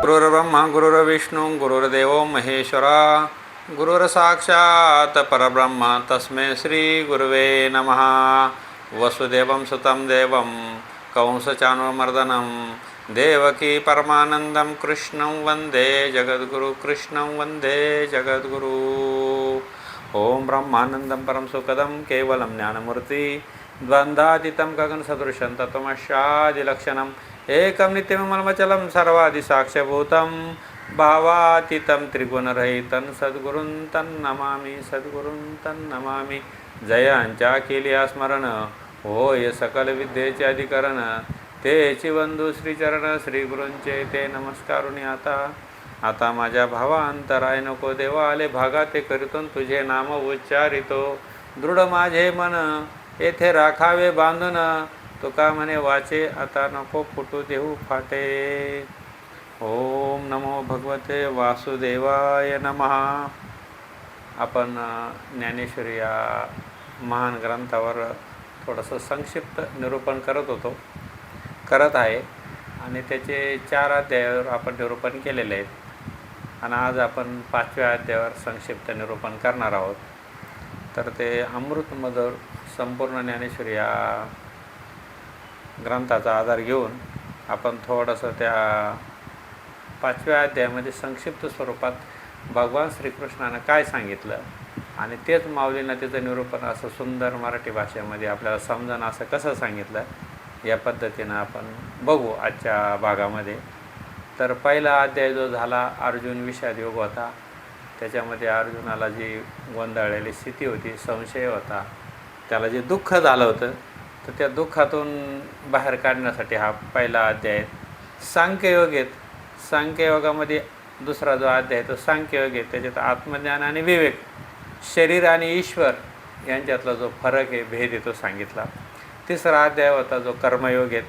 गुरुर्ब्रह्मा गुरुर्विष्णू गुरुर्देवो महेश्वरा गुरुर्साक्षात् परब्रह्म तस्मै श्री गुरुवे नमः. वसुदेवं सुतं देवं कंसचाणूरमर्दनं देवकी परमानन्दं कृष्णं वन्दे जगद्गुरु कृष्णं वन्दे जगद्गुरु. ओम ब्रह्मानन्दं परं सुखदं केवलं ज्ञानमूर्ति द्वन्द्वातीतं गगनसदृशं तत्त्वमस्यादिलक्षणम् एकं नित्यमचलं सर्वादिसाक्ष्यभूतं भावातीतं त्रिगुणरहितं सद्गुरुं तन्नमामि सद्गुरुं तन्नमामि. जयांच्या केलिया स्मरण होय सकल विद्येचे अधिकरण तेची बंधू श्रीचरण श्री गुरूंचे ते नमस्कारुनी. आता माझ्या भावा अंतराय नको देवा आले भागा ते करीतून तुझे नाम उच्चारितो. दृढ माझे मन येथे राखावे बांधून तुका म्हणे वाचे आता नको फुटू देऊ फाटे. ओम नमो भगवते वासुदेवाय नमः. आपण ज्ञानेश्वरी या महान ग्रंथावर थोडंसं संक्षिप्त निरूपण करत आहे आणि त्याचे 4 अध्यायावर आपण निरूपण केलेले आहेत. आणि आज आपण 5व्या अध्यायावर संक्षिप्त निरूपण करणार आहोत. तर ते अमृतमधुर संपूर्ण ज्ञानेश्वरी या ग्रंथाचा आधार घेऊन आपण थोडंसं त्या 5व्या अध्यायामध्ये संक्षिप्त स्वरूपात भगवान श्रीकृष्णानं काय सांगितलं आणि तेच माऊलींना त्याचं निरूपण असं सुंदर मराठी भाषेमध्ये आपल्याला समजणं असं कसं सांगितलं या पद्धतीनं आपण बघू आजच्या भागामध्ये. तर पहिला अध्याय जो झाला अर्जुन विषाद योग होता. त्याच्यामध्ये अर्जुनाला जी गोंधळलेली स्थिती होती, संशय होता, त्याला जे दुःख झालं होतं तर त्या दुःखातून बाहेर काढण्यासाठी हा पहिला अध्याय आहे. सांख्ययोग आहेत. सांख्ययोगामध्ये दुसरा जो अध्याय आहे तो सांख्ययोग आहे. त्याच्यात आत्मज्ञान आणि विवेक, शरीर आणि ईश्वर यांच्यातला जो फरक आहे, भेद आहे तो सांगितला. तिसरा अध्याय होता जो कर्मयोग आहे.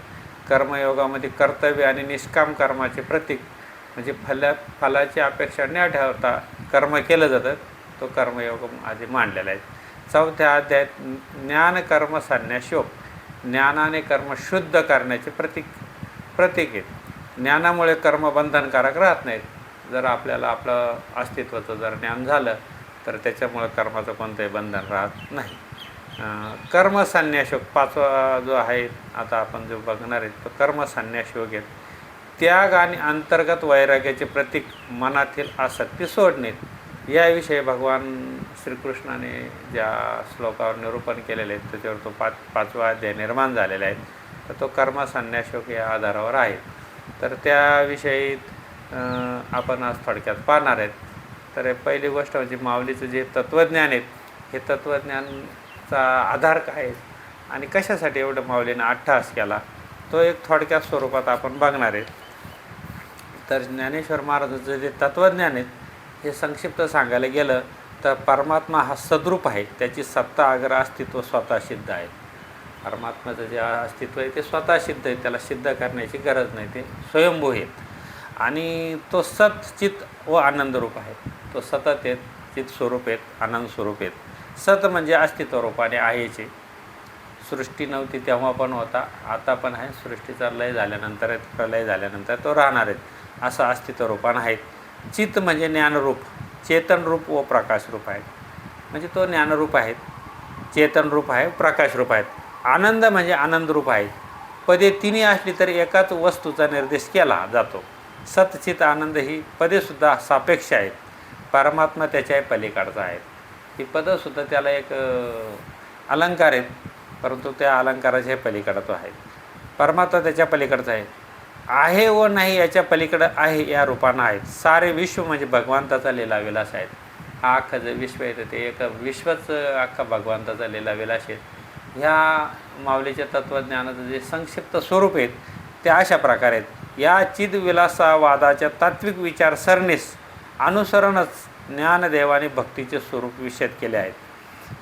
कर्मयोगामध्ये कर्तव्य आणि निष्काम कर्माचे प्रतीक म्हणजे फलाची अपेक्षा न ठेवता कर्म केलं जातं, तो कर्मयोग आधी मांडलेला आहे. चौथ्या अध्यायात ज्ञान कर्म संन्यास योग, ज्ञानाने कर्म शुद्ध करण्याचे प्रतीक आहेत. ज्ञानामुळे कर्म बंधनकारक राहत नाहीत. जर आपल्याला आपलं अस्तित्वाचं जर ज्ञान झालं तर त्याच्यामुळे कर्माचं कोणतंही बंधन राहत नाही. कर्म संन्यास योग 5वा जो आहे आता आपण जो बघणार आहे तो कर्म संन्यास योग आहे. त्याग आणि अंतर्गत वैराग्याचे प्रतीक मनातील आसक्ती सोडणे याविषयी भगवान श्रीकृष्णाने ज्या श्लोकावर निरूपण केलेले आहेत त्याच्यावर तो 5वा अध्याय निर्माण झालेला आहे. तर तो कर्म संन्यास योग या आधारावर आहे. तर त्याविषयी आपण आज थोडक्यात पाहणार आहेत. तर पहिली गोष्ट म्हणजे माऊलीचं जे तत्त्वज्ञान आहेत, हे तत्त्वज्ञानचा आधार काय आहे आणि कशासाठी एवढं माऊलीनं अट्टहास केला तो एक थोडक्यात स्वरूपात आपण बघणार आहेत. तर ज्ञानेश्वर महाराजांचं जे तत्त्वज्ञान आहेत हे संक्षिप्त सांगायला गेलं तर परमात्मा हा सद्रूप आहे. त्याची सत्ता आग्रह अस्तित्व स्वतः सिद्ध आहे. परमात्म्याचं जे अस्तित्व आहे ते स्वतः सिद्ध आहे, त्याला सिद्ध करण्याची गरज नाही, ते स्वयंभू आहेत. आणि तो सत चित व आनंदरूप आहे. तो सतत आहेत, चित स्वरूप आहेत, आनंद स्वरूप आहेत. सत म्हणजे अस्तित्व रूपाने आहेचे. सृष्टी नव्हती तेव्हा पण होता, आता पण आहे, सृष्टीचा लय झाल्यानंतर प्रलय झाल्यानंतर तो राहणार आहेत, असं अस्तित्व रूपानं आहेत. चित म्हणजे ज्ञानरूप, चेतनरूप व प्रकाशरूप आहेत. म्हणजे तो ज्ञानरूप आहेत, चेतनरूप आहे, प्रकाशरूप आहेत. आनंद म्हणजे आनंदरूप आहेत. पदे तिन्ही असली तरी एकाच वस्तूचा निर्देश केला जातो. सतचित आनंद ही पदेसुद्धा सापेक्ष आहेत. परमात्मा त्याच्या पलीकडचा आहेत. ही पदंसुद्धा त्याला एक अलंकार आहेत, परंतु त्या अलंकाराच्या पलीकडं तो आहे. परमात्मा त्याच्या पलीकडचा आहे व नाही याच्या पलीकडं आहे या रूपानं आहेत. सारे विश्व म्हणजे भगवंताचा लीलाविलास आहेत. हा अख्खं जे विश्व आहे ते एक विश्वच अख्खा भगवंताचा लीलाविलास आहेत. ह्या माऊलीच्या तत्त्वज्ञानाचं जे संक्षिप्त स्वरूप आहेत ते अशा प्रकारे आहेत. या चिदविलासवादाच्या तात्विक विचारसरणीस अनुसरणच ज्ञानदेवाने भक्तीचे स्वरूप विषद केले आहेत.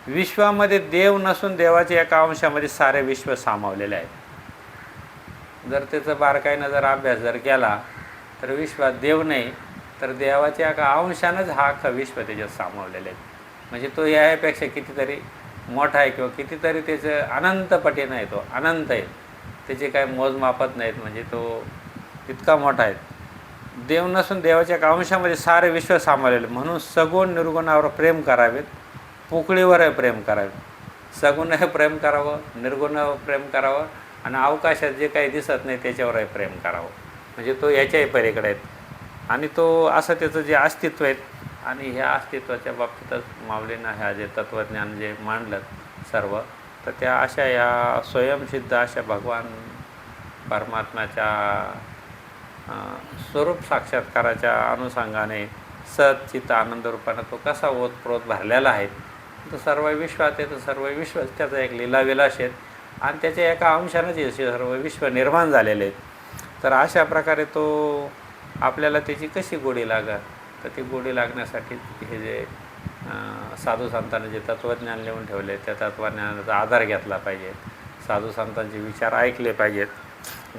विश्वामध्ये देव नसून देवाच्या एका अंशामध्ये सारे विश्व सामावलेले आहे. जर त्याचं बारकाईनं जर अभ्यास जर केला तर विश्वात देव नाही तर देवाच्या एका अंशानंच हा अख्खा विश्व त्याच्यात सामावलेलं आहे. म्हणजे तो यापेक्षा कितीतरी मोठा आहे किंवा कितीतरी त्याचं अनंत पटीनं आहे, तो अनंत आहे. त्याचे काय मोजमापत नाहीत, म्हणजे तो इतका मोठा आहे. देव नसून देवाच्या एका अंशामध्ये सारे विश्व सामावलेले, म्हणून सगुण निर्गुणावर प्रेम करावेत, पोकळीवरही प्रेम करावे. सगुणही प्रेम करावं, निर्गुण प्रेम करावं, आणि अवकाशात जे काही दिसत नाही त्याच्यावरही प्रेम करावं. म्हणजे तो याच्याही पलीकडे आहेत. आणि तो असं त्याचं जे अस्तित्व आहे, आणि ह्या अस्तित्वाच्या बाबतीतच माऊलींना ह्या जे तत्त्वज्ञान जे मांडलं सर्व, तर त्या अशा या स्वयंसिद्ध अशा भगवान परमात्म्याच्या स्वरूप साक्षात्काराच्या अनुषंगाने सत चित्त आनंद रूपानं तो कसा ओतप्रोत भरलेला आहे. तो सर्व विश्वात आहे, तर सर्व विश्व त्याचा एक लीलाविलास आहेत, आणि त्याच्या एका अंशानंच हे सर्व विश्व निर्माण झालेले आहेत. तर अशा प्रकारे तो आपल्याला त्याची कशी गोडी लागेल, तर ती गोडी लागण्यासाठी हे जे साधू संतांनी जे तत्त्वज्ञान लिहून ठेवले त्या तत्त्वज्ञानाचा आधार घेतला पाहिजे. साधू संतांचे विचार ऐकले पाहिजेत,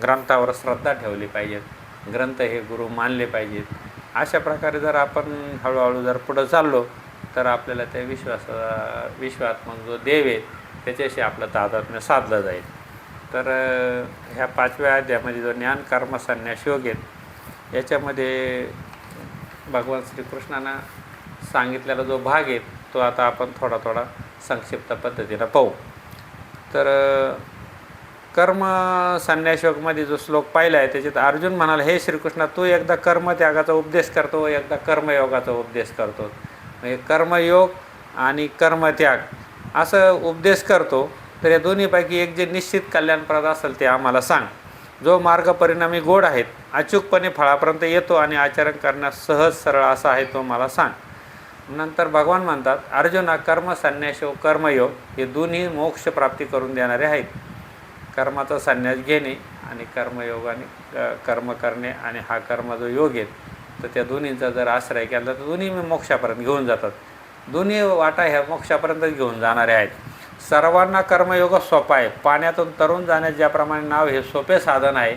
ग्रंथावर श्रद्धा ठेवली पाहिजेत, ग्रंथ हे गुरु मानले पाहिजेत. अशा प्रकारे जर आपण हळूहळू जर पुढं चाललो तर आपल्याला त्या विश्वात मग जो देव आहे त्याच्याशी आपलं तादात्म्य साधलं जाईल. तर ह्या 5व्या अध्यायामध्ये जो ज्ञान कर्म संन्यास योग आहेत याच्यामध्ये भगवान श्रीकृष्णानं सांगितलेला जो भाग आहे तो आता आपण थोडा संक्षिप्त पद्धतीनं पाहू. तर कर्म संन्यास योगमध्ये जो श्लोक पाहिला आहे त्याच्यात अर्जुन म्हणाला, हे श्रीकृष्णा, तू एकदा कर्मत्यागाचा उपदेश करतो, एकदा कर्मयोगाचा उपदेश करतो. म्हणजे कर्मयोग आणि कर्मत्याग असं उपदेश करतो. तर या दोन्हीपैकी एक जे निश्चित कल्याणप्रद असेल ते आम्हाला सांग. जो मार्ग परिणामी गोड आहेत, अचूकपणे फळापर्यंत येतो आणि आचरण करण्यास सहज सरळ असा आहे तो मला सांग. नंतर भगवान म्हणतात, अर्जुना, कर्म संन्यास योग कर्मयोग हे दोन्ही मोक्ष प्राप्ती करून देणारे आहेत. कर्माचा संन्यास घेणे आणि कर्मयोगाने कर्म करणे आणि हा कर्म जो योग आहे तर त्या दोन्हींचा जर आश्रय केला तर दोन्ही मोक्षापर्यंत घेऊन जातात. दोन्ही वाटा ह्या मोक्षापर्यंतच घेऊन जाणारे आहेत. सर्वांना कर्मयोग सोपा आहे. पाण्यातून तरुण जाण्यास ज्याप्रमाणे नाव हे सोपे साधन आहे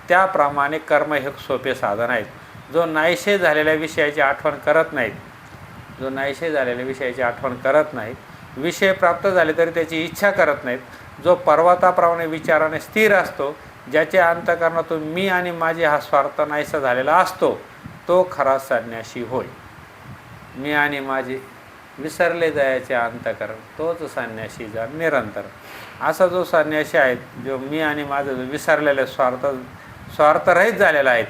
त्याप्रमाणे कर्म हे सोपे साधन आहेत. जो नाहीसे झालेल्या विषयाची आठवण करत नाहीत, विषय प्राप्त झाले तरी त्याची इच्छा करत नाहीत, जो पर्वताप्रमाणे विचाराने स्थिर असतो, ज्याच्या अंतःकरणातून मी आणि माझे हा स्वार्थ नाहीसा झालेला असतो, तो खरा संन्यासी होय. मी आणि माझे विसरले जायचे अंतःकरण, तोच संन्यासी जा निरंतर. असा जो संन्यासी आहे, जो मी आणि माझं जो विसरलेले स्वार्थरहित झालेला आहे,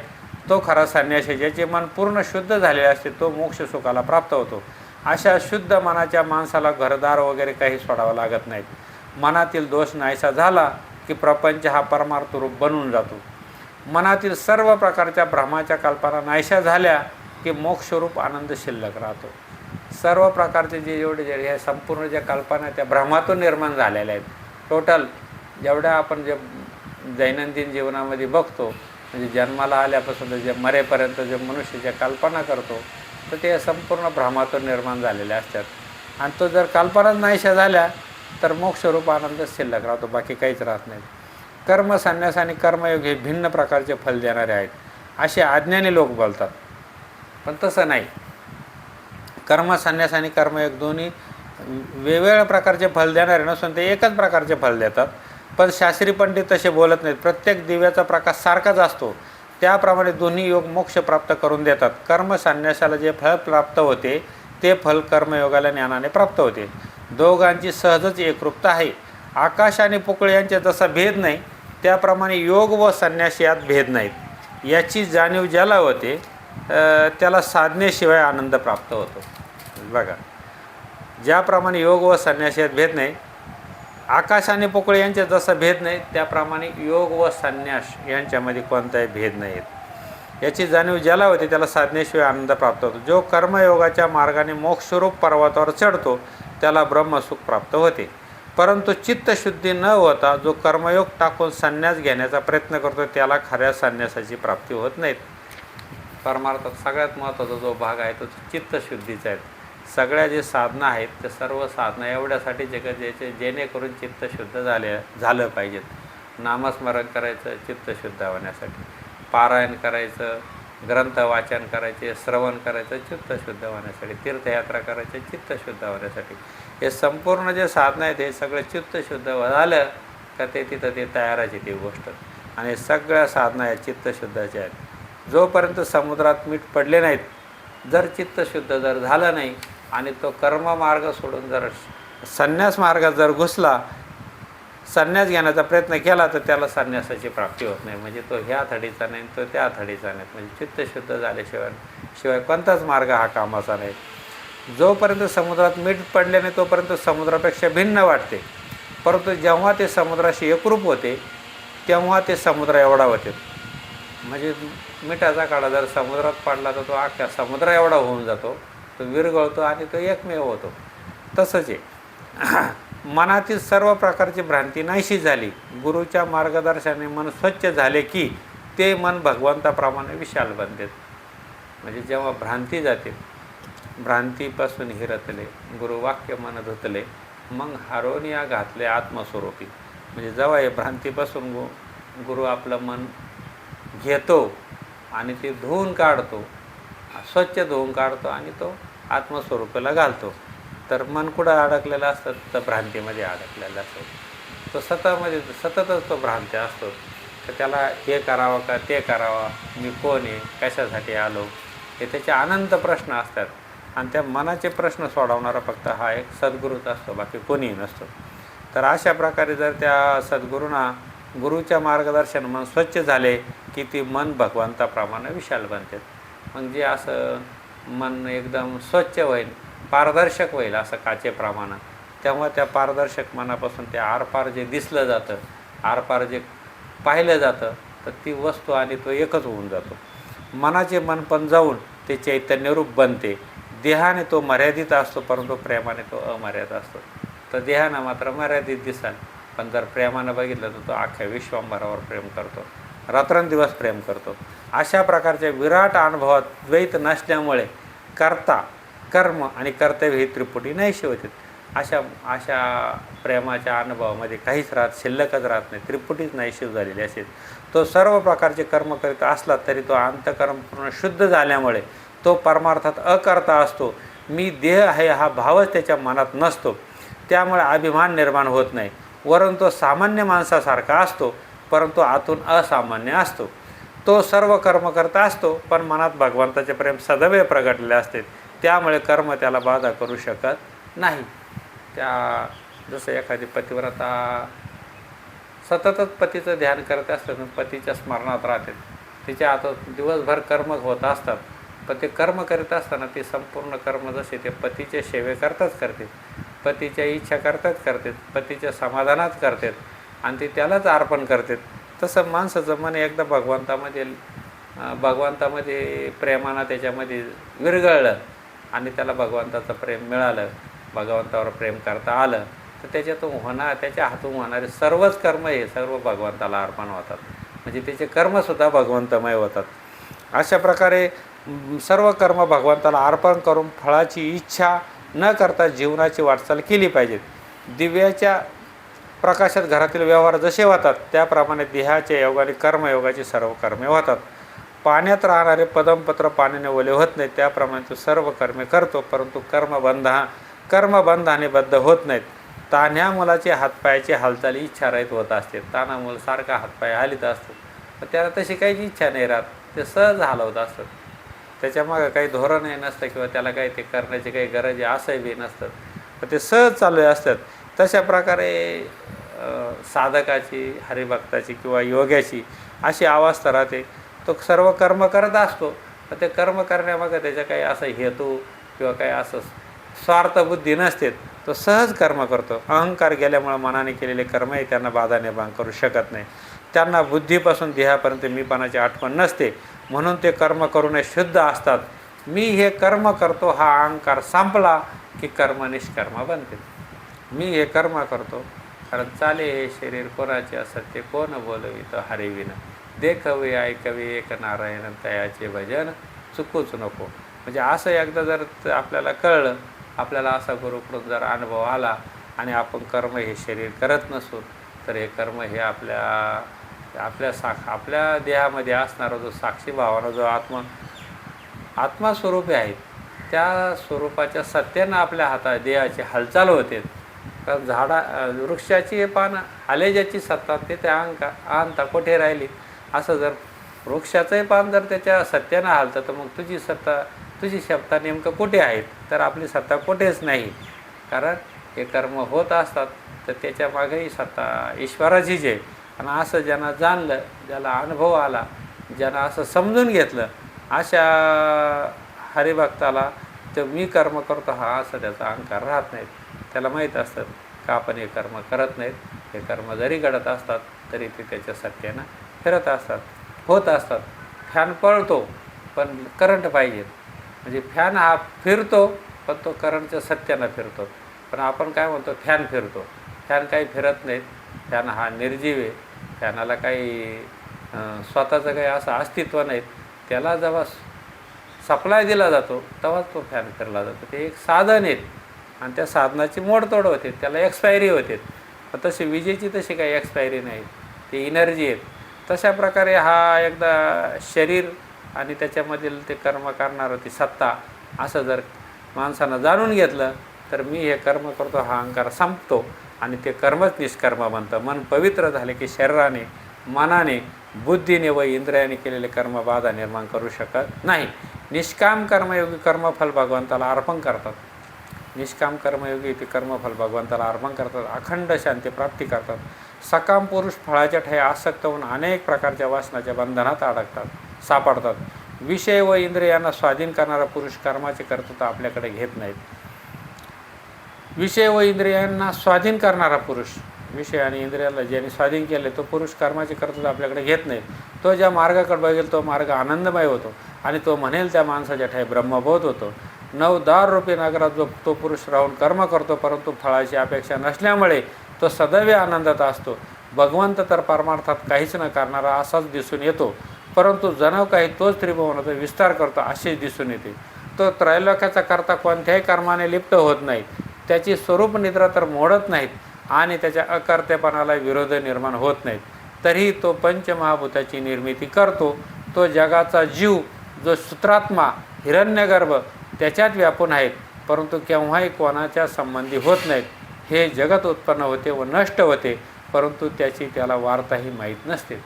तो खरा संन्यासी. ज्याचे मन पूर्ण शुद्ध झालेले असते तो मोक्ष सुखाला प्राप्त होतो. अशा शुद्ध मनाच्या माणसाला घरदार वगैरे काही सोडावं लागत नाहीत. मनातील दोष नाहीसा झाला की प्रपंच हा परमार्थ रूप बनून जातो. मनातील सर्व प्रकारच्या भ्रमाच्या कल्पना नाहीशा झाल्या की मोक्षरूप आनंद शिल्लक राहतो. सर्व प्रकारचे जेवढे ह्या संपूर्ण ज्या कल्पना त्या भ्रमातून निर्माण झालेल्या आहेत, टोटल जेवढ्या आपण जे दैनंदिन जीवनामध्ये बघतो, म्हणजे जन्माला आल्यापासून जे मरेपर्यंत जे मनुष्याच्या कल्पना करतो तर ते संपूर्ण भ्रमातून निर्माण झालेले असतात. आणि तो जर कल्पनाच नाहीशा झाल्या तर मोक्षरूप आनंद शिल्लक राहतो, बाकी काहीच राहत नाही. कर्म संन्यास आणि कर्मयोग हे भिन्न प्रकारचे फल देणारे आहेत असे अज्ञानी लोक बोलतात, पण तसं नाही. कर्म संन्यास आणि कर्मयोग दोन्ही वेगवेगळ्या प्रकारचे फल देणारे नसून ते एकच प्रकारचे फल देतात. पण शास्त्री पंडित तसे बोलत नाहीत. प्रत्येक दिव्याचा प्रकाश सारखाच असतो, त्याप्रमाणे दोन्ही योग मोक्ष प्राप्त करून देतात. कर्म संन्यासाला जे फळ प्राप्त होते ते फल कर्मयोगाला ज्ञानाने प्राप्त होते. दोघांची सहजच एकरूपता आहे. आकाश आणि पोकळी यांच्यात जसा भेद नाही त्याप्रमाणे योग व संन्यास यात भेद नाहीत. याची जाणीव ज्याला होते त्याला साधनेशिवाय आनंद प्राप्त होतो. बघा, ज्याप्रमाणे योग व संन्यास यात भेद नाही, आकाश आणि पोकळी यांच्यात जसा भेद नाही त्याप्रमाणे योग व संन्यास यांच्यामध्ये कोणताही भेद नाहीत. याची जाणीव ज्याला होते त्याला साधनेशिवाय आनंद प्राप्त होतो. जो कर्मयोगाच्या मार्गाने मोक्षरूप पर्वतावर चढतो त्याला ब्रह्मसुख प्राप्त होते. परंतु चित्तशुद्धी न होता जो कर्मयोग टाकून संन्यास घेण्याचा प्रयत्न करतो त्याला खऱ्या संन्यासाची प्राप्ती होत नाहीत. परमार्थात सगळ्यात महत्त्वाचा जो भाग आहे तो चित्तशुद्धीचा आहे. सगळ्या जे साधना आहेत ते सर्व साधना एवढ्यासाठी ज्याचे जेणेकरून चित्तशुद्ध झालं पाहिजेत. नामस्मरण करायचं चित्तशुद्ध होण्यासाठी, पारायण करायचं, ग्रंथ वाचन करायचे, श्रवण करायचं चित्तशुद्ध होण्यासाठी, तीर्थयात्रा करायचे चित्तशुद्ध होण्यासाठी. हे संपूर्ण जे साधना आहेत हे सगळं चित्तशुद्ध झालं का ते तिथं ते तयारच आहे ती गोष्ट. आणि सगळ्या साधना या चित्तशुद्धाच्या आहेत. जोपर्यंत समुद्रात मीठ पडले नाहीत, जर चित्त शुद्ध जर झालं नाही आणि तो कर्ममार्ग सोडून जर संन्यास मार्गात जर घुसला, संन्यास घेण्याचा प्रयत्न केला, तर त्याला संन्यासाची प्राप्ती होत नाही. म्हणजे तो ह्या थडीचा नाही, तो त्या थडीचा नाही. म्हणजे चित्त शुद्ध झाल्याशिवाय कोणताच मार्ग हा कामाचा नाही. जोपर्यंत समुद्रात मीठ पडले नाही तोपर्यंत समुद्रापेक्षा भिन्न वाटते, परंतु जेव्हा ते समुद्राशी एकरूप होते तेव्हा ते समुद्र एवढा होते. म्हणजे मिठाचा काढा जर समुद्रात पडला तर तो अख्ख्या समुद्र एवढा होऊन जातो, तो विरघळतो आणि तो एकमेव होतो. तसंच आहे मनातील सर्व प्रकारची भ्रांती नाहीशी झाली, गुरुच्या मार्गदर्शनाने मन स्वच्छ झाले की ते मन भगवंताप्रमाणे विशाल बनते. म्हणजे जेव्हा भ्रांती जाते, भ्रांतीपासून हिरतले गुरुवाक्य मन धुतले, मग हारोनिया घातले आत्मस्वरूपी. म्हणजे जेव्हा हे भ्रांतीपासून गुरु आपलं मन घेतो आणि ते धुवून काढतो, स्वच्छ धुवून काढतो आणि तो आत्मस्वरूपाला घालतो, तर मन कुठं अडकलेलं असतं, तर भ्रांतीमध्ये अडकलेलं असतो. तो सततच तो भ्रांती असतो. तर त्याला हे करावं का ते करावं, मी कोण आहे, कशासाठी आलो, हे त्याचे अनंत प्रश्न असतात. आणि त्या मनाचे प्रश्न सोडवणारा फक्त हा एक सद्गुरूच असतो, बाकी कोणीही नसतो. तर अशा प्रकारे जर त्या सद्गुरूंना गुरुच्या मार्गदर्शन मन स्वच्छ झाले की ती मन भगवंताप्रमाणे विशाल बनते. मग जे असं मन एकदम स्वच्छ होईल, पारदर्शक होईल असं काचेप्रमाणे, तेव्हा त्या पारदर्शक मनापासून ते आरपार जे दिसलं जातं, आरपार जे पाहिलं जातं, तर ती वस्तू आणि तो एकच होऊन जातो. मनाचे मन पण जाऊन ते चैतन्यरूप बनते. देहाने तो मर्यादित असतो, परंतु प्रेमाने तो अमर्यादित असतो. तर देहानं मात्र मर्यादित दिसाल, पण जर प्रेमानं बघितलं तर तो अख्ख्या विश्वंभरावर प्रेम करतो, रात्रंदिवस प्रेम करतो. अशा प्रकारच्या विराट अनुभवात द्वैत नसल्यामुळे कर्ता, कर्म आणि कर्तव्य ही त्रिपुटी नाहीशी होते. अशा प्रेमाच्या अनुभवामध्ये काहीच शिल्लकच राहत नाही, त्रिपुटीच नाहीशी झालेली असेल. तो सर्व प्रकारचे कर्म करीत असला तरी तो अंतकर्म पूर्ण शुद्ध झाल्यामुळे तो परमार्थात अकर्ता असतो. मी देह आहे हा भावच त्याच्या मनात नसतो, त्यामुळे अभिमान निर्माण होत नाही. वरून तो सामान्य माणसासारखा असतो, परंतु आतून असामान्य असतो. तो सर्व कर्म करता असतो, पण मनात भगवंताचे प्रेम सदैव प्रगटलेले असते, त्यामुळे कर्म त्याला बाधा करू शकत नाही. जसं एखादी पतिव्रता सततच पतीचं ध्यान करत असतं, पतीच्या स्मरणात राहते, तिच्या हातात दिवसभर कर्म होत असतात, पण ते कर्म करीत असताना ते संपूर्ण कर्म जसे ते पतीच्या सेवेकरताच करते, पतीच्या इच्छा करताच करते, पतीच्या समाधानात करतात आणि ते त्यालाच अर्पण करतात. तसं माणसाचं मन एकदा भगवंतामध्ये प्रेमानं त्याच्यामध्ये विरघळलं आणि त्याला भगवंताचं प्रेम मिळालं, भगवंतावर प्रेम करता आलं, तर त्याच्या हातून होणारे सर्वच कर्म हे सर्व भगवंताला अर्पण होतात. म्हणजे त्याचे कर्मसुद्धा भगवंतमय होतात. अशा प्रकारे सर्व कर्म भगवंताला अर्पण करून फळाची इच्छा न करता जीवनाची वाटचाल केली पाहिजे. दिव्याच्या प्रकाशात घरातील व्यवहार जसे होतात, त्याप्रमाणे देहाच्या योगाने कर्मयोगाची सर्व कर्मे होतात. पाण्यात राहणारे पदमपत्र पाण्याने ओले होत नाही, त्याप्रमाणे तो सर्व कर्मे करतो, परंतु कर्मबंधाने बद्ध होत नाहीत. तान्ह्या मुलाचे हातपायाची हालचाली इच्छारहित होत असते. ताना मूल सारखा हातपाय हालित असतो, पण त्याला तशी काहीच इच्छा नाही राहत, ते सहज हलवत असतात. त्याच्यामागं काही धोरणही नसतं किंवा त्याला काही ते करण्याची काही गरज आहे असंही बी नसतं, तर ते सहज चालू असतात. तशा प्रकारे साधकाची, हरिभक्ताची किंवा योग्याची अशी अवस्था राहते. तो सर्व कर्म करत असतो, पण ते कर्म करण्यामागं त्याच्या काही असं हेतू किंवा काही असं स्वार्थबुद्धी नसते. तो सहज कर्म करतो. अहंकार गेल्यामुळे मनाने केलेले कर्मही त्यांना बाधा निर्माण करू शकत नाही. त्यांना बुद्धीपासून देहापर्यंत मीपणाची आठवण नसते, म्हणून ते कर्म करूनही शुद्ध असतात. मी हे कर्म करतो हा अहंकार संपला की कर्म निष्कर्म बनते. मी हे कर्म करतो कारण चाले हे शरीर कोणाचे असत ते कोण बोलवित हरिविन, देखवे ऐकवे एक नारायण तयाचे भजन चुकूच नको. म्हणजे असं एकदा जर आपल्याला कळलं, आपल्याला असा गुरुकडून जर अनुभव आला आणि आपण कर्म हे शरीर करत नसू, तर हे कर्म हे आपल्या देहामध्ये असणारा जो साक्षी भावानं जो आत्मस्वरूपी आहे, त्या स्वरूपाच्या सत्यानं आपल्या देहाची हालचाल होते. कारण वृक्षाची पानं हाले ज्याची सत्ता ते त्या अहंता कोठे राहिली. असं जर वृक्षाचंही पान जर त्याच्या सत्यानं हालतं तर मग तुझी सत्ता नेमकं कुठे आहेत? तर आपली सत्ता कुठेच नाही. कारण हे कर्म होत असतात तर त्याच्या मागेही सत्ता ईश्वराचीच आहे. आणि असं ज्यांना जाणलं, ज्याला अनुभव आला, ज्यांना असं समजून घेतलं, अशा हरिभक्ताला तर मी कर्म करतो हा असं त्याचा अहंकार राहत नाहीत. त्याला माहीत असतं का आपण हे कर्म करत नाहीत, हे कर्म जरी घडत असतात तरी ते त्याच्या सत्यानं फिरत असतात, होत असतात. फॅन पळतो पण करंट पाहिजे. म्हणजे फॅन हा फिरतो पण तो करंटच्या सत्यानं फिरतो. पण आपण काय म्हणतो, फॅन फिरतो. फॅन काही फिरत नाहीत. फॅन हा निर्जीव आहे. फॅनाला काही स्वतःचं काही असं अस्तित्व नाहीत. त्याला जेव्हा सप्लाय दिला जातो तेव्हाच तो फॅन फिरला जातो. ते एक साधन आहेत आणि त्या साधनाची मोडतोड होते, त्याला एक्सपायरी होते. तशी विजेची तशी काही एक्सपायरी नाही, ती एनर्जी आहेत. तशा प्रकारे हा एकदा शरीर आणि त्याच्यामधील ते कर्म करणारं ती सत्ता असं जर माणसानं जाणून घेतलं तर मी हे कर्म करतो हा अहंकार संपतो आणि ते कर्मच निष्कर्म बनतं. मन पवित्र झाले की शरीराने, मनाने, बुद्धीने व इंद्रियाने केलेले कर्म बाधा निर्माण करू शकत नाही. निष्काम कर्मयोगी कर्मफल भगवंताला अर्पण करतात. निष्काम कर्मयोगी ते कर्मफल भगवंताला अर्पण करतात. अखंड शांती प्राप्ती करतात. सकाम पुरुष फळाच्या ठाई आसक्त होऊन अनेक प्रकारच्या वासनाच्या बंधनात सापडतात. विषय व इंद्रियांना स्वाधीन करणारा पुरुष कर्माचे कर्तृत्व आपल्याकडे घेत नाहीत. विषय व इंद्रियांना स्वाधीन करणारा पुरुष, विषय आणि इंद्रियाला ज्याने स्वाधीन केले तो पुरुष कर्माचे कर्तृत्व आपल्याकडे घेत नाही. तो ज्या मार्गाकडे बघेल तो मार्ग आनंदमय होतो आणि तो म्हणेल त्या माणसाच्या ठाई ब्रह्मबोध होतो. 9 दार रूपी नगरात जो तो पुरुष राहून कर्म करतो परंतु फळाची अपेक्षा नसल्यामुळे तो सदैव आनंदात असतो. भगवंत तर परमार्थात काहीच न करणारा असाच दिसून येतो, परंतु जणू काही तोच त्रिभुवनाचा विस्तार करतो असेच दिसून येते. तो त्रैलोक्याचा करता कोणत्याही कर्माने लिप्त होत नाही, त्याची स्वरूप निद्रा तर मोडत नाहीत आणि त्याच्या अकर्तेपणाला विरोध निर्माण होत नाहीत. तरीही तो पंचमहाभूताची निर्मिती करतो. तो जगाचा जीव जो सूत्रात्मा हिरण्यगर्भ त्याच्यात व्यापून आहेत, परंतु केव्हाही कोणाच्या संबंधी होत नाहीत. हे जगत उत्पन्न होते व नष्ट होते, परंतु त्याची त्याला वार्ताही माहीत नसते.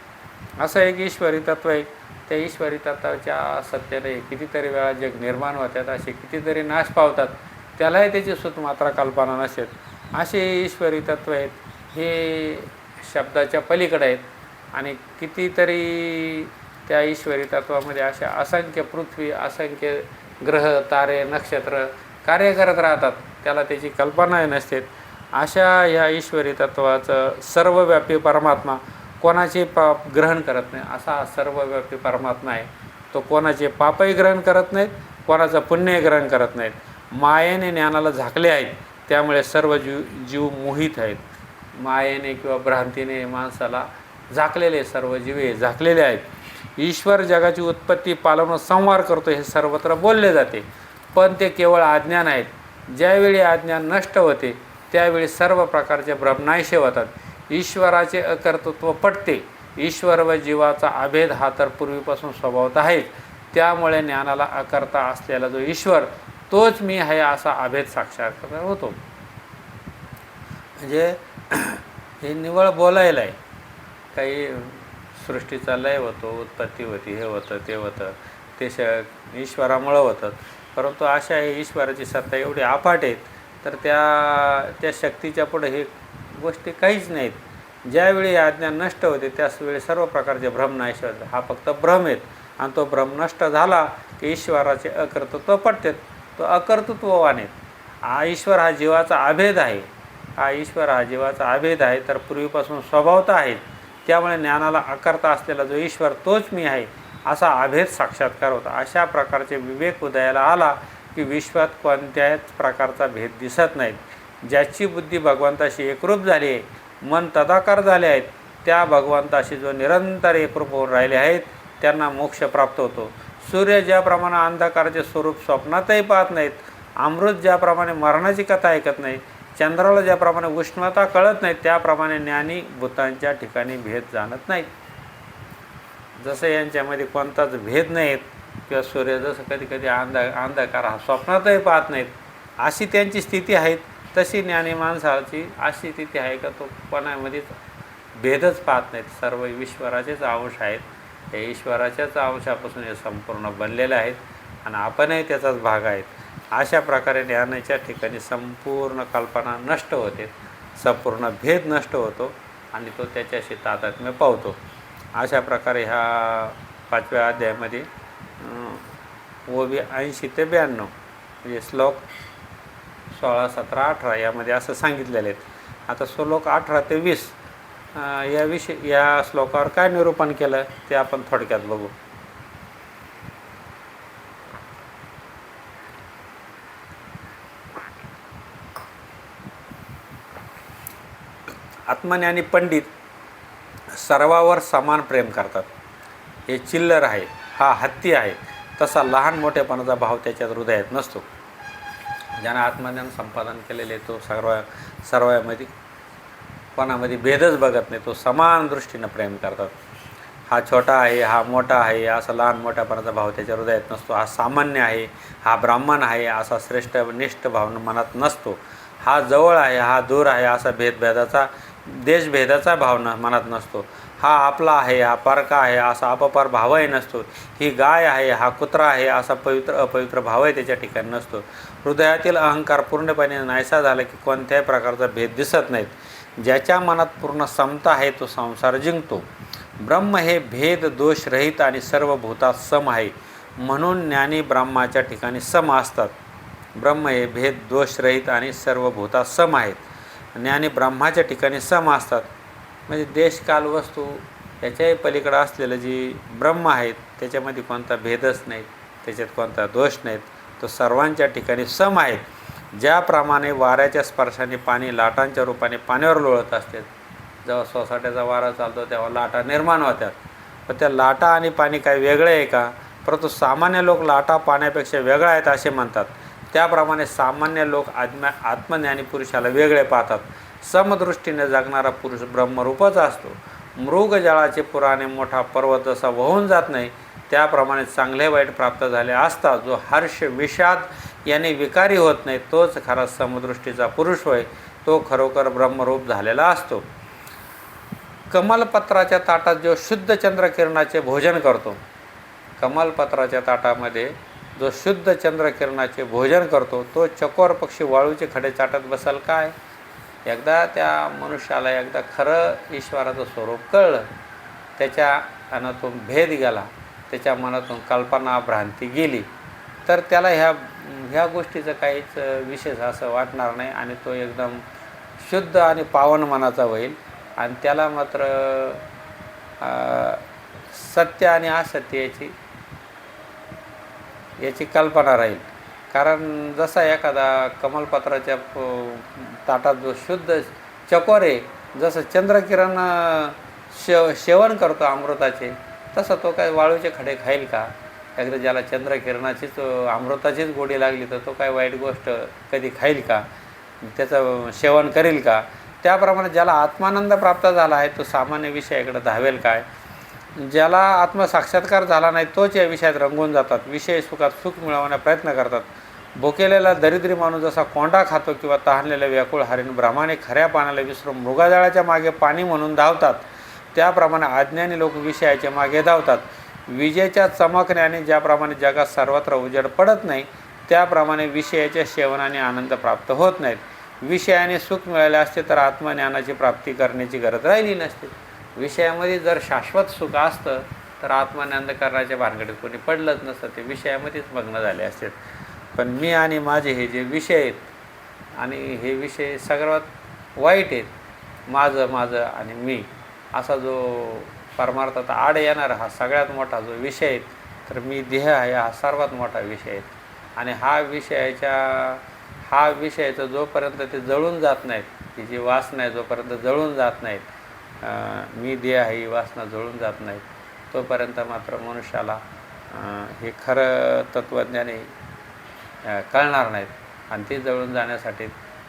असं एक ईश्वरी तत्व आहे. त्या ईश्वरी तत्वाच्या सत्याने कितीतरी वेळा जग निर्माण होतात, असे कितीतरी नाश पावतात, त्यालाही त्याची सुतमात्रा कल्पना नसते. असे ईश्वरी तत्व आहेत, हे शब्दाच्या पलीकडे आहेत. आणि कितीतरी त्या ईश्वरी तत्वामध्ये अशा असंख्य पृथ्वी, असंख्य ग्रह, तारे, नक्षत्र कार्य करत राहतात, त्याला त्याची कल्पनाही नसते. अशा ह्या ईश्वरी तत्वाचं सर्वव्यापी परमात्मा कोणाचे पाप ग्रहण करत नाही. असा सर्वव्यापी परमात्मा आहे. तो कोणाचे पापही ग्रहण करत नाहीत, कोणाचं पुण्यही ग्रहण करत नाहीत. मायेने ज्ञानाला झाकले आहेत, त्यामुळे सर्व जीव मोहित आहेत. मायेने किंवा भ्रांतीने माणसाला झाकलेले सर्व जीवे झाकलेले आहेत. ईश्वर जगाची उत्पत्ती, पालन, संहार करतो हे सर्वत्र बोलले जाते, पण ते केवळ अज्ञान आहेत. ज्यावेळी अज्ञान नष्ट होते त्यावेळी सर्व प्रकारचे भ्रमनायशे होतात. ईश्वराचे अकर्तृत्व पटते. ईश्वर व जीवाचा अभेद हा तर पूर्वीपासून स्वभावत आहे. त्यामुळे ज्ञानाला अकर्ता असलेला जो ईश्वर तोच मी आहे असा अभेद साक्षात्कार होतो. म्हणजे हे निवळ बोलायला आहे. काही सृष्टीचा लय होतो, उत्पत्ती होती, हे होतं ते होतं, ते ईश्वरामुळं होतं. परंतु अशा ईश्वराची सत्ता एवढी अफाट आहेत तर त्या शक्तीच्या पुढे हे गोष्टी काहीच नाहीत. ज्यावेळी अज्ञान नष्ट होते त्याचवेळी सर्व प्रकारचे भ्रम नाश होतात. हा फक्त भ्रम आहेत आणि तो भ्रम नष्ट झाला की ईश्वराचे अकर्तृत्व पटतात. तो अकर्तृत्ववान आहेत. हा ईश्वर हा जीवाचा अभेद आहे. हा ईश्वर हा जीवाचा अभेद आहे तर पूर्वीपासून स्वभावत आहे. त्यामुळे ज्ञानाला अकर्ता असलेला जो ईश्वर तोच मी आहे असा अभेद साक्षात्कार होता. अशा प्रकारचे विवेक उदयाला आला की विश्वात कोणत्याच प्रकारचा भेद दिसत नाहीत. ज्याची बुद्धी भगवंताशी एकरूप झाली आहे, मन तदाकार झाले आहेत, त्या भगवंताशी जो निरंतर एकरूप होऊन राहिले आहेत त्यांना मोक्ष प्राप्त होतो. सूर्य ज्याप्रमाणे अंधकाराचे स्वरूप स्वप्नातही पाहत नाहीत, अमृत ज्याप्रमाणे मरणाची कथा ऐकत नाही, चंद्राला ज्याप्रमाणे उष्णता कळत नाही, त्याप्रमाणे ज्ञानी भूतांच्या ठिकाणी भेद जाणत नाहीत. जसं यांच्यामध्ये कोणताच भेद नाहीत किंवा सूर्य जसं कधी कधी अंधकार हा स्वप्नातही पाहत नाहीत, अशी त्यांची स्थिती आहे. तशी ज्ञानी माणसाची अशी स्थिती आहे का तो कोणामध्येच भेदच पाहत नाहीत. सर्व ईश्वराचेच अंश आहेत हे ईश्वराच्याच अंशापासून हे संपूर्ण बनलेले आहेत आणि आपणही त्याचाच भाग आहेत. अशा प्रकारे ज्ञानाच्या ठिकाणी संपूर्ण कल्पना नष्ट होते, संपूर्ण भेद नष्ट होतो आणि तो त्याच्याशी तादात्म्य पावतो. अशा प्रकारे ह्या 5व्या अध्यायामध्ये ओवी 80 ते 92 म्हणजे श्लोक 16, 17, 18 यामध्ये असं सांगितलेले आहेत. आता श्लोक 18 ते 20 या श्लोकावर काय निरूपण केलं ते आपण थोडक्यात बघू. आत्मज्ञानी पंडित सर्वावर समान प्रेम करतात. हे चिल्लर आहे, हा हत्ती आहे, तसा लहान मोठेपणाचा भाव त्याच्या हृदयात नसतो. ज्यानं आत्मज्ञान संपादन केलेले तो सर्वांमध्ये कोणामध्ये भेदच बघत नाही, तो समान दृष्टीनं प्रेम करतात. हा छोटा आहे, हा मोठा आहे असा लहान मोठ्यापणाचा भाव त्याच्या हृदयात नसतो. हा सामान्य आहे, हा ब्राह्मण आहे असा श्रेष्ठ निष्ठ भावना मनात नसतो. हा जवळ आहे, हा दूर आहे असा देशभेदाचा भावना मनात नसतो. हा आपला आहे, हा परका आहे असा अपपार भावही नसतो. ही गाय आहे, हा कुत्रा आहे असा अपवित्र भावही त्याच्या ठिकाणी नसतो. हृदयातील अहंकार पूर्णपणे नाहीसा झाला की कोणत्याही प्रकारचा भेद दिसत नाहीत. ज्याच्या मनात पूर्ण समता आहे तो संसार जिंकतो. ब्रह्म हे भेद दोषरहित आणि सर्व भूतात सम आहे, म्हणून ज्ञानी ब्रह्माच्या ठिकाणी सम असतात. ब्रह्म हे भेद दोषरहित आणि सर्व भूतात सम आहेत, ज्ञानी ब्रह्माच्या ठिकाणी सम असतात. म्हणजे देशकाल वस्तू याच्याही पलीकडे असलेलं जी ब्रह्म आहेत त्याच्यामध्ये कोणता भेदच नाही, त्याच्यात कोणता दोष नाहीत, तो सर्वांच्या ठिकाणी सम आहेत. ज्याप्रमाणे वाऱ्याच्या स्पर्शाने पाणी लाटांच्या रूपाने पाण्यावर लोळत असते, जेव्हा सोसाट्याचा वारा चालतो तेव्हा लाटा निर्माण होतात, पण त्या लाटा आणि पाणी काही वेगळे आहे का? परंतु सामान्य लोक लाटा पाण्यापेक्षा वेगळा आहेत असे म्हणतात. त्याप्रमाणे सामान्य लोक आत्मज्ञानी पुरुषाला वेगळे पाहतात. समदृष्टीने जगणारा पुरुष ब्रह्मरूपच असतो. मृगजळाचे पुराणे मोठा पर्वत जसा वाहून जात नाही त्याप्रमाणे चांगले वाईट प्राप्त झाले असता जो हर्ष विषाद याने विकारी होत नाही तोच खरा समदृष्टीचा पुरुष होय. तो खरोखर ब्रह्मरूप झालेला असतो. कमलपत्राच्या ताटात जो शुद्ध चंद्रकिरणाचे भोजन करतो, कमलपत्राच्या ताटामध्ये जो शुद्ध चंद्रकिरणाचे भोजन करतो तो चकोर पक्षी वाळूचे खडे चाटत बसल काय? एकदा त्या मनुष्याला एकदा खरं ईश्वराचं स्वरूप कळलं, त्याच्या मनातून भेद गेला, त्याच्या मनातून कल्पना भ्रांती गेली, तर त्याला ह्या गोष्टीचं काहीच विशेष असं वाटणार नाही आणि तो एकदम शुद्ध आणि पावन मनाचा होईल आणि त्याला मात्र सत्य आणि असत्य याची कल्पना राहील. कारण जसा एखादा कमलपत्राच्या ताटात जो शुद्ध चकोर आहे, जसं चंद्रकिरण सेवन करतो अमृताचे, तसं तो काय वाळूचे खडे खाईल का? एकदा ज्याला चंद्रकिरणाचीच अमृताचीच गोडी लागली तर तो काय वाईट गोष्ट कधी खाईल का? त्याचं सेवन करेल का? त्याप्रमाणे ज्याला आत्मानंद प्राप्त झाला आहे तो सामान्य विषयाकडे धावेल काय? ज्याला आत्मसाक्षात्कार झाला नाही तोच या विषयात रंगून जातात, विषय सुखात सुख मिळवण्याचा प्रयत्न करतात. भुकेलेला दरिद्री माणूस जसा कोंडा खातो किंवा तहानलेल्या व्याकुळ हरिण ब्रह्माने खऱ्या पाण्याला विसरून मृगाजळाच्या मागे पाणी म्हणून धावतात, त्याप्रमाणे अज्ञानी लोक विषयाच्या मागे धावतात. विजेच्या चमकण्याने ज्याप्रमाणे जगात सर्वत्र उजेड पडत नाही त्याप्रमाणे विषयाच्या सेवनाने आनंद प्राप्त होत नाहीत. विषयाने सुख मिळाले असते तर आत्मज्ञानाची प्राप्ती करण्याची गरज राहिली नसते. विषयामध्ये जर शाश्वत सुख असतं तर आत्मज्ञान करण्याच्या भानगडीत कोणी पडलंच नसतं, ते विषयामध्येच मग्न झाले असते. पण मी आणि माझे हे जे विषय आहेत आणि हे विषय सर्वात वाईट आहेत, माझं आणि मी असा जो परमार्थात आड येणारा हा सगळ्यात मोठा जो विषय आहे, तर मी देह आहे हा सर्वात मोठा विषय आहे. आणि हा विषयाचं जोपर्यंत ते जळून जात नाहीत, ही जी वासना आहे जोपर्यंत जळून जात नाहीत, मी देह आहे ही वासना जळून जात नाहीत, तोपर्यंत मात्र मनुष्याला हे खरं तत्त्वज्ञानी कळणार नाहीत. आणि ते जळून जाण्यासाठी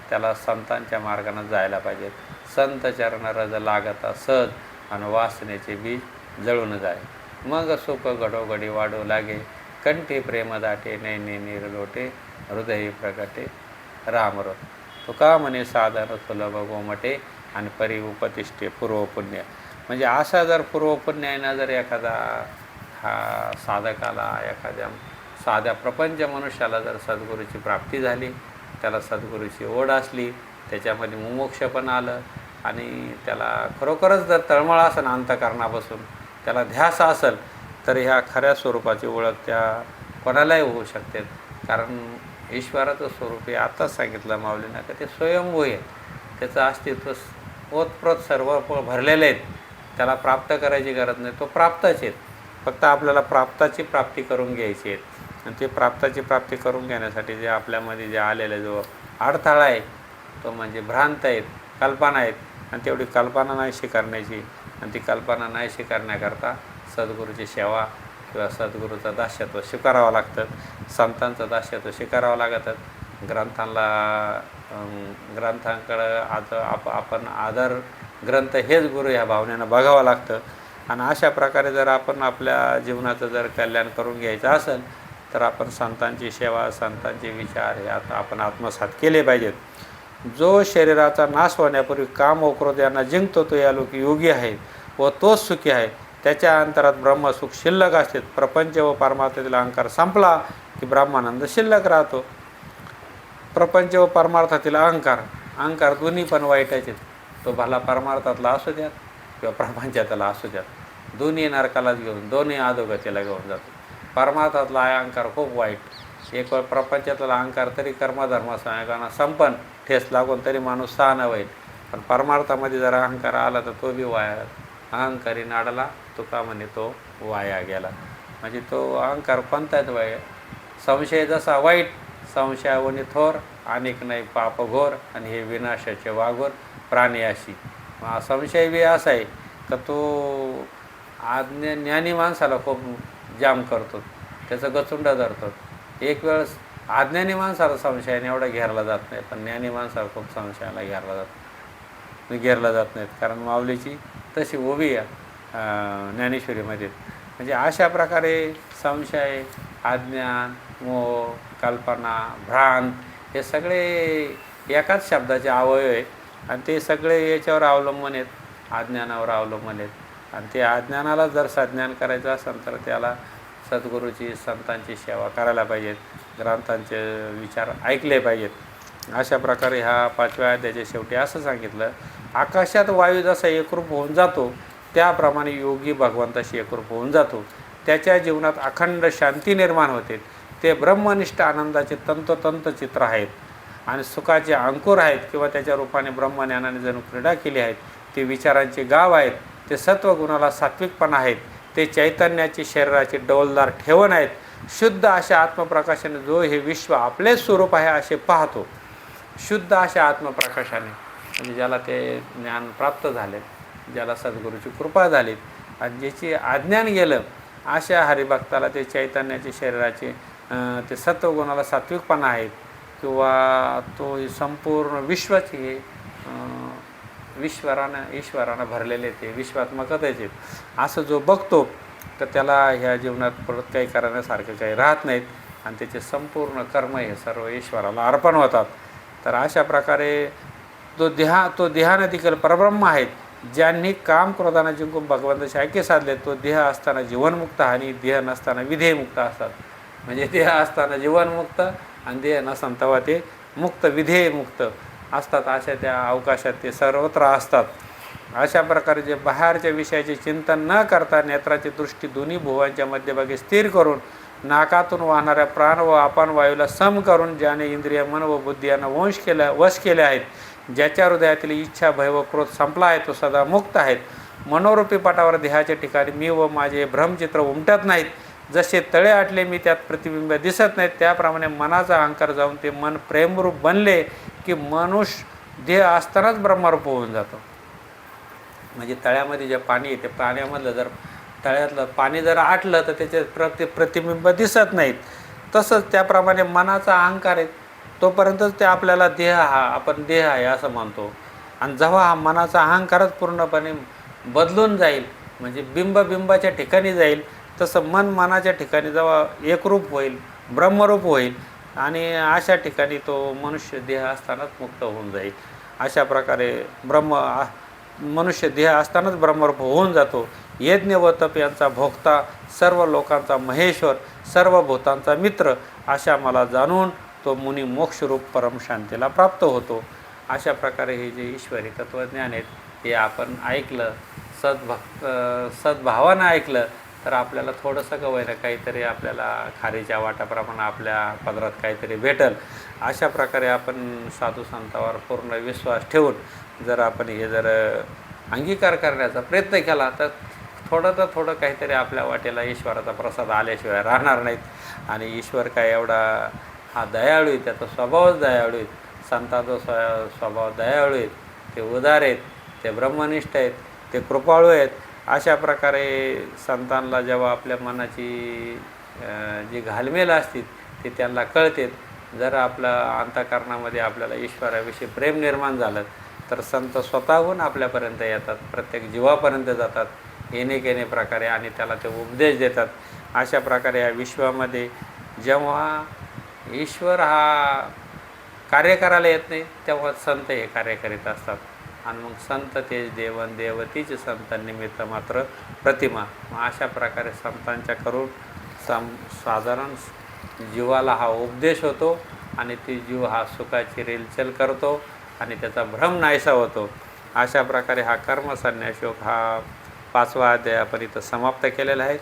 त्याला संतांच्या मार्गाने जायला पाहिजेत. संत चरण रज लागता सहज आणि वासनेचे बीज जळून जाय, मग सुख घडोघडी वाढू लागे, कंठी प्रेम दाटे नैने नीर लोटे, हृदयी प्रगटे रामरथ. तुका म्हणे साधन सुलभ गोमटे आणि परी उपतिष्ठे पूर्व पुण्य. म्हणजे असा जर पूर्वपुण्यानं जर एखादा हा साधकाला, एखाद्या साध्या प्रपंच मनुष्याला जर सद्गुरूची प्राप्ती झाली, त्याला सद्गुरूची ओढ असली, त्याच्यामध्ये मुमोक्ष पण आलं आणि त्याला खरोखरच जर तळमळ असेल अंतःकरणापासून, त्याला ध्यास असेल, तर ह्या खऱ्या स्वरूपाची ओळख त्या कोणालाही होऊ शकते. कारण ईश्वराचं स्वरूप हे आत्ताच सांगितलं माऊलींना की ते स्वयंभू आहे, त्याचं अस्तित्व ओतप्रोत सर्व भरलेले आहेत, त्याला प्राप्त करायची गरज नाही, तो प्राप्तच आहेत. फक्त आपल्याला प्राप्ताची प्राप्ती करून घ्यायची आहेत. आणि ते प्राप्ताची प्राप्ती करून घेण्यासाठी जे आपल्यामध्ये जे आलेला जो अडथळा आहे तो म्हणजे भ्रांत आहेत, कल्पना आहेत. आणि तेवढी कल्पना नाहीशी करण्याची, आणि ती कल्पना नाहीशी करण्याकरता सद्गुरूची सेवा किंवा सद्गुरूचं दास्यत्व स्वीकारावं लागतं, संतांचं दास्यत्व स्वीकारावं लागतं. ग्रंथांकडं आपण आदर ग्रंथ हेच गुरु ह्या भावनेनं बघावं लागतं. आणि अशा प्रकारे जर आपण आपल्या जीवनाचं जर कल्याण करून घ्यायचं असेल तर आपण संतांची सेवा, संतांचे विचार हे आता आपण आत्मसात केले पाहिजेत. जो शरीराचा नाश होण्यापूर्वी काम व क्रोध यांना जिंकतो तो या लोकी योगी आहे व तोच सुखी आहे. त्याच्या अंतरात ब्रह्मसुख शिल्लक असते. प्रपंच व परमार्थातील अहंकार संपला की ब्रह्मानंद शिल्लक राहतो. प्रपंच व परमार्थातील अहंकार दोन्ही पण वाईटाचे, तो भला परमार्थातला असू द्यात किंवा प्रपंचातला असू द्यात, दोन्ही नरकालाच घेऊन, दोन्ही अधोगतीला घेऊन जातो. परमार्थातला अहंकार खूप वाईट. एक वेळ प्रपंचातला अहंकार तरी कर्मधर्म संपन्न ठेस लागून तरी माणूस सहाना होईल, पण परमार्थामध्ये जर अहंकार आला तर तो बी वाया. अहंकारी नाडला तुका म्हणे तो वाया गेला. म्हणजे तो अहंकार कोणताच वाया. संशय जसा वाईट, संशयावनी थोर, अनेक नाही पाप घोर, आणि हे विनाशाचे वाघोर प्राणी अशी. संशय बी असा आहे का तो ज्ञानी माणसाला खूप जाम करतो, त्याचं गचुंड धरतो. एक वेळेस अज्ञानी माणसाला संशयाने एवढा घेरला जात नाही, पण ज्ञानी माणसाला खूप संशयाला घेरला जात नाहीत. कारण माऊलीची तशी उभी आहे ज्ञानेश्वरीमध्ये. म्हणजे अशा प्रकारे संशय, अज्ञान, मोह, कल्पना, भ्रांत हे सगळे एकाच शब्दाचे अवयव आहेत. आणि ते सगळे याच्यावर अवलंबून आहेत, अज्ञानावर अवलंबून आहेत. आणि ते अज्ञानाला जर सज्ञान करायचं असेल तर त्याला सद्गुरूची, संतांची सेवा करायला पाहिजेत, ग्रंथांचे विचार ऐकले पाहिजेत. अशा प्रकारे ह्या 5व्या अध्यायाच्या शेवटी असं सांगितलं, आकाशात वायू जसा एकरूप होऊन जातो त्याप्रमाणे योगी भगवंताशी एकरूप होऊन जातो. त्याच्या जीवनात अखंड शांती निर्माण होते. ते ब्रह्मनिष्ठ आनंदाचे तंतोतंत चित्र आहेत आणि सुखाचे अंकुर आहेत, किंवा त्याच्या रूपाने ब्रह्मज्ञानाने जणू क्रीडा केली आहेत. ते विचारांचे गाव आहेत, ते सत्वगुणाला सात्विकपणा आहेत, ते चैतन्याची शरीराचे डौलदार ठेवण आहेत. शुद्ध अशा आत्मप्रकाशाने जो हे विश्व आपले स्वरूप आहे असे पाहतो, शुद्ध अशा आत्मप्रकाशाने, म्हणजे ज्याला ते ज्ञान प्राप्त झाले, ज्याला सद्गुरूची कृपा झाली आणि ज्याची अज्ञान गेलं, अशा हरिभक्ताला ते चैतन्याचे शरीराचे ते सत्वगुणाला सात्विकपणा आहेत, किंवा तो संपूर्ण विश्वाचे हे ईश्वरानं भरलेले ते विश्वात्मकतेचे आहेत, असं जो बघतो तर त्याला ह्या जीवनात परत काही करण्यासारखं काही राहत नाहीत आणि त्याचे संपूर्ण कर्म हे सर्व ईश्वराला अर्पण होतात. तर अशा प्रकारे तो देहानं देखील परब्रह्म आहेत. ज्यांनी काम क्रोधानं जिंकून भगवंताशी ऐक्य साधले तो देह असताना जीवनमुक्त आणि देह नसताना विधेयमुक्त असतात. म्हणजे देह असताना जीवनमुक्त आणि देह नसताना तेव्हा ते मुक्त, विधेयमुक्त असतात. अशा त्या अवकाशात ते सर्वत्र असतात. अशा प्रकारे जे बाहेरच्या विषयाचे चिंतन न करता नेत्राची दृष्टी दोन्ही भुवांच्या मध्यभागी स्थिर करून नाकातून वाहणाऱ्या प्राण व अपान वायूला सम करून, ज्याने इंद्रिय, मन व बुद्धी यांना वश केले आहेत, ज्याच्या हृदयातील इच्छा, भय व क्रोध संपला आहे, तो सदा मुक्त आहेत. मनोरूपी पटावर देहाच्या ठिकाणी मी व माझे भ्रमचित्र उमटत नाहीत. जसे तळे आटले मी त्यात प्रतिबिंब दिसत नाहीत, त्याप्रमाणे मनाचा अहंकार जाऊन ते मन प्रेमरूप बनले की मनुष्य देह असतानाच ब्रह्मरूप होऊन जातो. म्हणजे तळ्यामध्ये जे पाणी आहे ते पाण्यामधलं जर तळ्यातलं पाणी जर आटलं तर त्याचे प्रतिबिंब दिसत नाहीत. तसंच त्याप्रमाणे मनाचा अहंकार आहे तोपर्यंतच ते आपल्याला आपण देह आहे असं मानतो. आणि जेव्हा हा मनाचा अहंकारच पूर्णपणे बदलून जाईल, म्हणजे बिंबाच्या ठिकाणी जाईल, तसं मन मनाच्या ठिकाणी जेव्हा एकरूप होईल, ब्रह्मरूप होईल, आणि अशा ठिकाणी तो मनुष्य देह असतानाच मुक्त होऊन जाईल. अशा प्रकारे मनुष्य देह असतानाच ब्रह्मरूप होऊन जातो. यज्ञ व तप यांचा भोगता, सर्व लोकांचा महेश्वर, सर्व भूतांचा मित्र अशा मला जाणून तो मुनी मोक्षरूप परमशांतीला प्राप्त होतो. अशा प्रकारे हे जे ईश्वरी तत्त्वज्ञान आहेत हे आपण ऐकलं, सद्भावानं ऐकलं तर आपल्याला थोडंसं का होईना काहीतरी आपल्याला खारीच्या वाटाप्रमाणे आपल्या पदरात काहीतरी भेटल. अशा प्रकारे आपण साधू संतांवर पूर्ण विश्वास ठेवून जर आपण हे जर अंगीकार करण्याचा प्रयत्न केला तर थोडं काहीतरी आपल्या वाटेला ईश्वराचा प्रसाद आल्याशिवाय राहणार नाहीत. आणि ईश्वर काय एवढा हा दयाळू आहे, त्याचा स्वभावच दयाळू आहे. संतांचा स्वभाव दयाळू आहेत, ते उदार आहेत, ते ब्रह्मनिष्ठ आहेत, ते कृपाळू आहेत. अशा प्रकारे संतांना जेव्हा आपल्या मनाची जी घालमेल असते ती त्यांना कळते. जर आपल्या अंतःकरणामध्ये आपल्याला ईश्वराविषयी प्रेम निर्माण झालं तर संत स्वतःहून आपल्यापर्यंत येतात, प्रत्येक जीवापर्यंत जातात येणे प्रकारे आणि त्याला ते उपदेश देतात. अशा प्रकारे या विश्वामध्ये जेव्हा ईश्वर हा कार्य करायला येत नाही तेव्हा संत हे कार्य करीत असतात. आणि मग संत तेच देवन देवतीच संत निमित्त मात्र प्रतिमा. मग अशा प्रकारे संतांच्या करून साधारण जीवाला हा उपदेश होतो आणि ती जीव हा सुखाची रेलचल करतो आणि त्याचा भ्रम नाहीसा होतो. अशा प्रकारे हा कर्मसन्यासयोग हा 5वा अध्याय आपण इथं समाप्त केलेला आहे.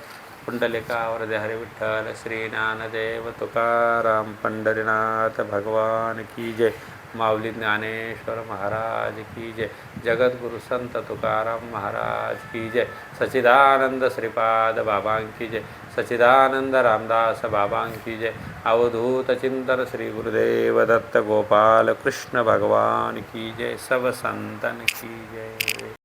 पुंडलिकावर जय हरी विठ्ठल श्री ज्ञानदेव तुकाराम पंढरीनाथ भगवान की जय. माऊली ज्ञानेश्वर महाराज की जय. जगद्गुरु संत तुकाराम महाराज की जय. सच्चिदानंद श्रीपाद बाबां की जय. सच्चिदानंद रामदास बाबां की जय. अवधूत चिंतन श्री गुरुदेव दत्त गोपाल कृष्ण भगवान की जय. सब संतन की जय.